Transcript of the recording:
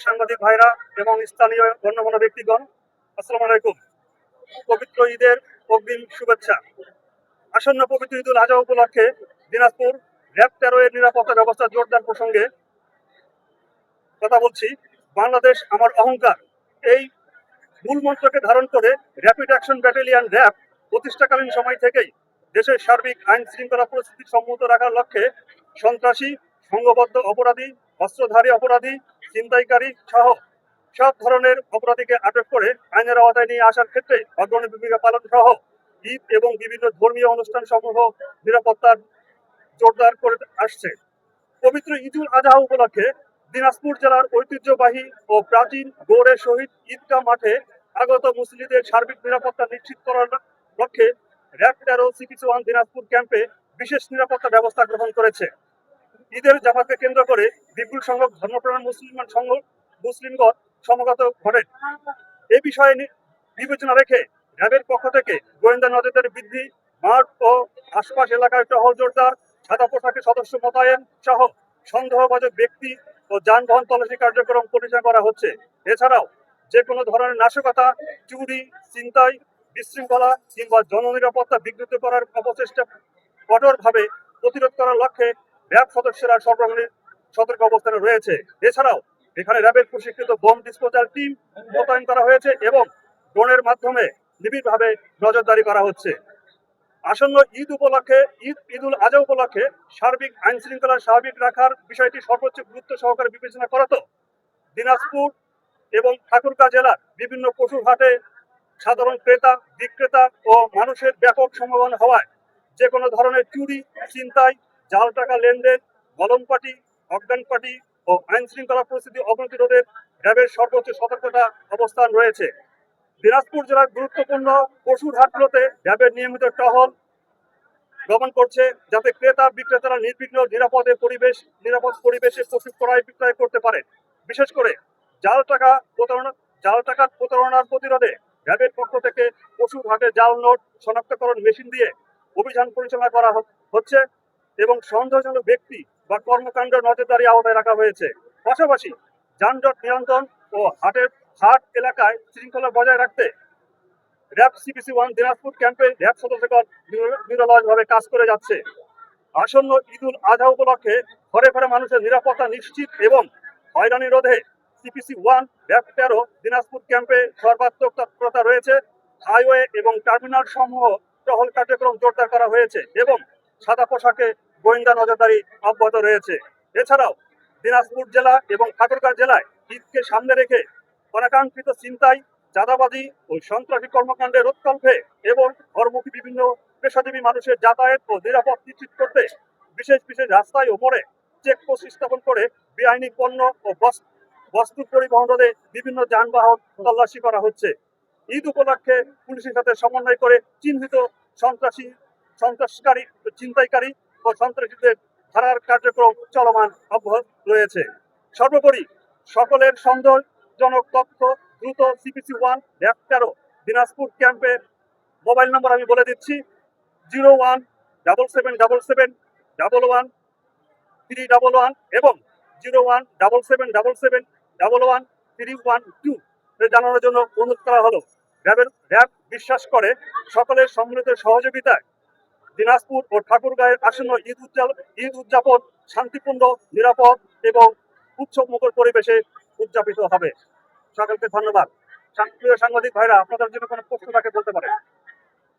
সাংবাদিক ভাইরা এবং স্থানীয় গণ্যমান্য ব্যক্তিগণ, আসসালামু আলাইকুম। পবিত্র ঈদের অগ্রিম শুভেচ্ছা। আসন্ন পবিত্র ঈদুল আজহা উপলক্ষে দিনাজপুর র্যাব ১৩ এর নিরাপত্তা ব্যবস্থা জোরদার প্রসঙ্গে কথা বলছি। বাংলাদেশ আমার অহংকার, এই মূল মন্ত্রকে ধারণ করে র্যাপিড অ্যাকশন ব্যাটালিয়ন র্যাব প্রতিষ্ঠাকালীন সময় থেকেই দেশের সার্বিক আইন শৃঙ্খলা পরিস্থিতি সম্মত রাখার লক্ষ্যে সন্ত্রাসী, সংঘবদ্ধ অপরাধী, অস্ত্রধারী অপরাধী, ছিনতাইকারী সহ সব ধরনের অপরাধীকে আটক করে আইনের আওতায় নিয়ে আসার ক্ষেত্রে অগ্রণী ভূমিকা পালন সহ ঈদ এবং বিভিন্ন ধর্মীয় অনুষ্ঠান সমূহ নিরাপত্তার জোরদার করে আসছে। পবিত্র ঈদুল আজহা উপলক্ষে দিনাজপুর জেলার ঐতিহ্যবাহী ও প্রাচীন গৌড়ে শহীদ ঈদগাহ মাঠে আগত মুসলিমদের সার্বিক নিরাপত্তা নিশ্চিত করার লক্ষ্যে র্যাব ১৩ সিপিসি 1 দিনাজপুর ক্যাম্পে বিশেষ নিরাপত্তা ব্যবস্থা গ্রহণ করেছে। ঈদের জামাতকে কেন্দ্র করে বিপুল সংখ্যক ধর্মপ্রাণ মুসলিমগণ সমাগত ঘটেন। এই বিষয়ে বিবেচনা রেখে র্যাবের পক্ষ থেকে গোয়েন্দা নজরদারি বৃদ্ধি, মাঠ ও আশপাশ এলাকায় টহল জোরদার, সাদা পোশাকের সদস্য মোতায়েন সহ সন্দেহভাজন ব্যক্তি ও যানবাহন তল্লাশি কার্যক্রম পরিচালনা করা হচ্ছে। এছাড়াও যে কোনো ধরনের নাশকতা, চুরি, ছিনতাই, বিশৃঙ্খলা কিংবা জননিরাপত্তা বিঘ্নিত করার অপচেষ্টা কঠোরভাবে প্রতিরোধ করার লক্ষ্যে র্যাব সদস্যরা সর্বক্ষণিক সতর্ক অবস্থানে রয়েছে। এছাড়াও এখানে র্যাবের প্রশিক্ষিত বোম ডিসপোজাল টিম মোতায়েন করা হয়েছে এবং ড্রোনের মাধ্যমে নিবিড়ভাবে নজরদারি করা হচ্ছে। আসন্ন ঈদুল আজহা উপলক্ষে সার্বিক আইন শৃঙ্খলা স্বাভাবিক রাখার বিষয়টি সর্বোচ্চ গুরুত্ব সহকারে বিবেচনা করাতো দিনাজপুর এবং ঠাকুরগাঁও জেলার বিভিন্ন পশুর হাটে সাধারণ ক্রেতা, বিক্রেতা ও মানুষের ব্যাপক সমাগম হওয়ায় যে কোনো ধরনের চুরি, ছিনতাই, জাল টাকা লেনদেন, মলমপাটি, অজ্ঞানপাটি ও আইন শৃঙ্খলা পরিস্থিতি অবনতি রোধের র্যাবের সর্বোচ্চ সতর্কতা অবস্থান রয়েছে। দিনাজপুর জেলার গুরুত্বপূর্ণ পশুর হাটগুলোতে র্যাবের নিয়মিত টহল দমন করছে, যাতে ক্রেতা বিক্রেতারা নির্বিঘ্ন নিরাপদ পরিবেশে পশু ক্রয় বিক্রয় করতে পারে। বিশেষ করে জাল টাকা প্রতারণার প্রতিরোধে র্যাবের পক্ষ থেকে পশুর হাটে জাল নোট শনাক্তকরণ মেশিন দিয়ে অভিযান পরিচালনা করা হচ্ছে এবং সন্দেহজনক ব্যক্তি বা কর্মকাণ্ড নজরদারি আওতায় রাখা হয়েছে। পাশাপাশি যানজট নিয়ন্ত্রণ ও হাট এলাকায় শৃঙ্খলা বজায় রাখতে র্যাব সিপিসি 1 দিনাজপুর ক্যাম্পে র্যাব সদস্যগণ নিরলসভাবে কাজ করে যাচ্ছে। আসন্ন ঈদুল আজহা উপলক্ষে ঘরে ঘরে মানুষের নিরাপত্তা নিশ্চিত এবং হয়রানি রোধে সিপিসি 1 র্যাব ১৩ দিনাজপুর ক্যাম্পে সর্বাত্মক তৎপরতা রয়েছে। হাইওয়ে এবং টার্মিনাল সমূহ টহল কার্যক্রম জোরদার করা হয়েছে এবং সাদা পোশাকে গোয়েন্দা নজরদারি অব্যাহত রয়েছে। এছাড়াও দিনাজপুর জেলা এবং ঠাকুরগাঁও জেলায় ঈদকে সামনে রেখে অনাকাঙ্ক্ষিত ছিনতাই, চাঁদাবাজি ও সন্ত্রাসী কর্মকাণ্ডের রোধকল্পে এবং ঘরমুখী বিভিন্ন পেশাজীবী মানুষের যাতায়াত ও নিরাপদ নিশ্চিত করতে বিশেষ রাস্তায় ও মোড়ে চেকপোস্ট স্থাপন করে বেআইনি পণ্য ও বস্তু পরিবহন রোধে বিভিন্ন যানবাহন তল্লাশি করা হচ্ছে। ঈদ উপলক্ষে পুলিশের সাথে সমন্বয় করে চিহ্নিত সন্ত্রাসকারী, ছিনতাইকারী ও সন্ত্রাসীদের ধরার কার্যক্রম চলমান অব্যাহত রয়েছে। সর্বোপরি সকলের সন্দেহজনক তথ্য দ্রুত সিপিসি 1 র্যাব ১৩ দিনাজপুর ক্যাম্পের মোবাইল নম্বর আমি বলে দিচ্ছি 0177771111 এবং 017777113112 জানানোর জন্য অনুরোধ করা হলো। র্যাব বিশ্বাস করে সকলের সম্মিলিত সহযোগিতায় দিনাজপুর ও ঠাকুরগাঁয়ের আসন্ন ঈদ উদযাপন শান্তিপূর্ণ, নিরাপদ এবং উৎসবমুখর পরিবেশে উদযাপিত হবে। সকলকে ধন্যবাদ। প্রিয় সাংবাদিক ভাইরা, আপনাদের জন্য কোনো প্রশ্ন থাকে বলতে পারেন।